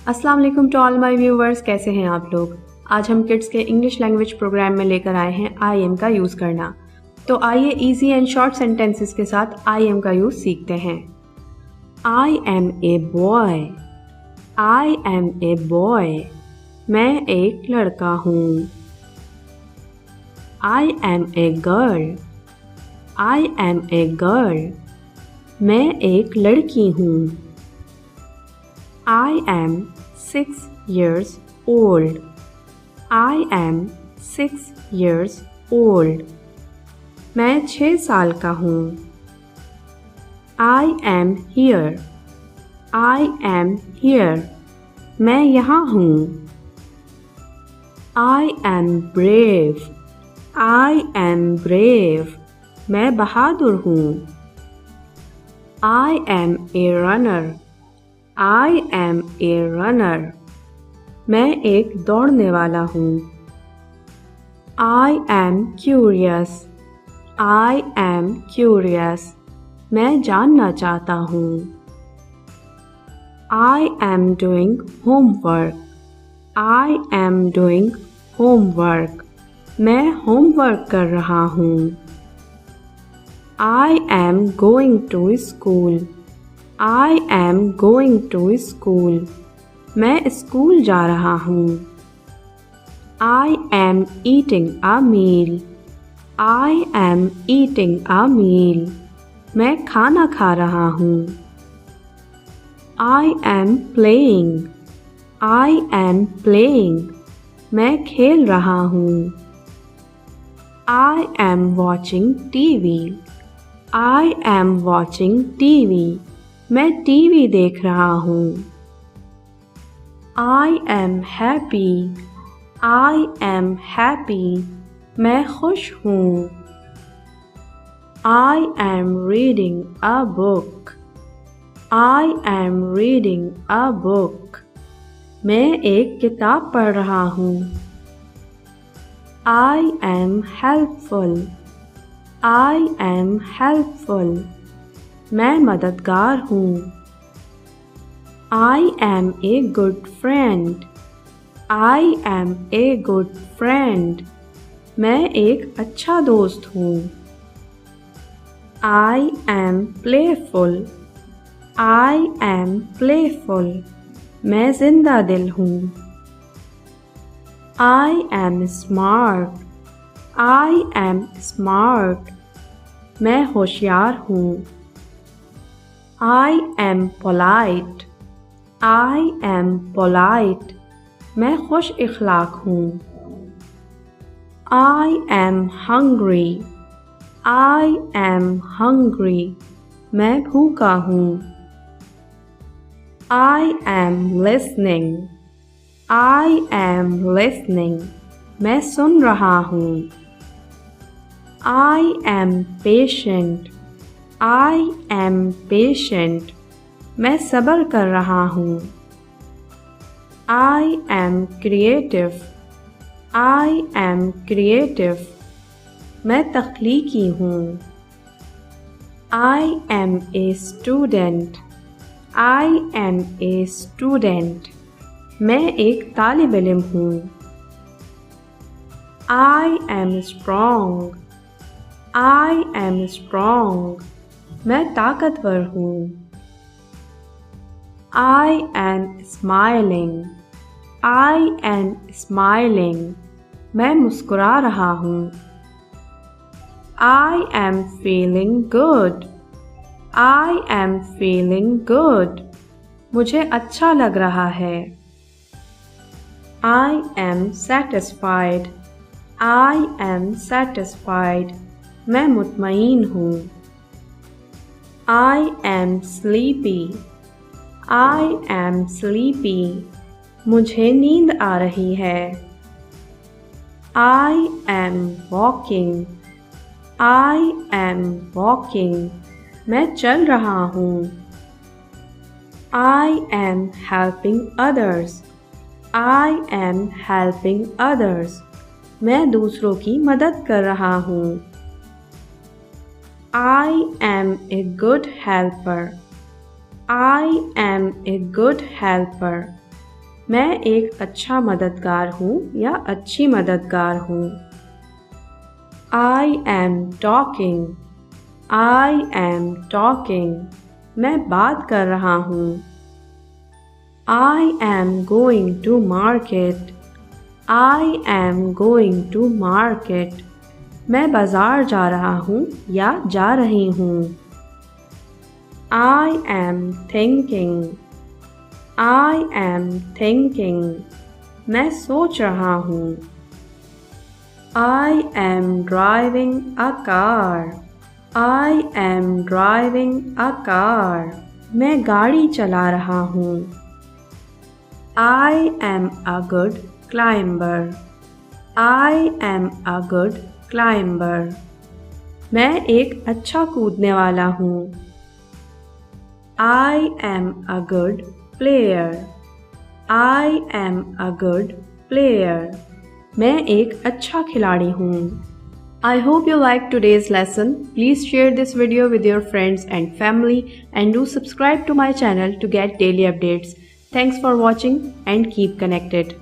अस्सलाम वालेकुम to all my viewers, कैसे हैं आप लोग। आज हम किड्स के इंग्लिश लैंग्वेज प्रोग्राम में लेकर आए हैं आई एम का यूज़ करना। तो आइए इजी एंड शॉर्ट सेंटेंसेस के साथ आई एम का यूज़ सीखते हैं। I am a boy, I am a boy, मैं एक लड़का हूँ। I am a girl, I am a girl, मैं एक लड़की हूँ। I am 6 years old. I am 6 years old. मैं 6 साल का हूँ। I am here. I am here. मैं यहाँ हूँ। I am brave. I am brave. मैं बहादुर हूँ। I am a runner. I am a runner. मैं एक दौड़ने वाला हूँ। I am curious. I am curious. मैं जानना चाहता हूँ। I am doing homework. I am doing homework. मैं होमवर्क कर रहा हूँ। I am going to school. I am going to school. मैं स्कूल जा रहा हूँ। I am eating a meal. I am eating a meal. मैं खाना खा रहा हूँ। I am playing. I am playing. मैं खेल रहा हूँ। I am watching TV. I am watching TV. मैं टीवी देख रहा हूँ। I am happy. I am happy. मैं खुश हूँ। I am reading a book. I am reading a book. मैं एक किताब पढ़ रहा हूँ। I am helpful. I am helpful. मैं मददगार हूँ। I am a good friend. I am a good friend. मैं एक अच्छा दोस्त हूँ। I am playful. I am playful. मैं जिंदा दिल हूँ। I am smart. I am smart. मैं होशियार हूँ। I am polite. I am polite. मैं खुश इखलाक हूँ। I am hungry. I am hungry. मैं भूखा हूँ। I am listening. I am listening. मैं सुन रहा हूँ। I am patient. I am patient. मैं सब्र कर रहा हूँ। I am creative. I am creative. मैं तख्लीकी हूँ। I am a student. I am a student. मैं एक तालिब इल्म हूँ। I am strong. I am strong. मैं ताकतवर हूँ। I am smiling. I am smiling. मैं मुस्कुरा रहा हूँ। I am feeling good. I am feeling good. मुझे अच्छा लग रहा है। I am satisfied. I am satisfied. मैं मुतमईन हूँ। I am sleepy. I am sleepy. मुझे नींद आ रही है। I am walking. I am walking. मैं चल रहा हूँ। I am helping others. I am helping others. मैं दूसरों की मदद कर रहा हूँ। I am a good helper. I am a good helper. मैं एक अच्छा मददगार हूँ या अच्छी मददगार हूँ। I am talking. I am talking. मैं बात कर रहा हूँ। I am going to market. I am going to market. मैं बाजार जा रहा हूँ या जा रही हूँ। I am thinking. I am thinking. मैं सोच रहा हूँ। I am driving a car. I am driving a car. मैं गाड़ी चला रहा हूँ। I am a good climber. I am a good climber. मैं एक अच्छा कूदने वाला हूँ। I am a good player. I am a good player. मैं एक अच्छा खिलाड़ी हूँ। I hope you liked today's lesson. Please share this video with your friends and family and do subscribe to my channel to get daily updates. Thanks for watching and keep connected.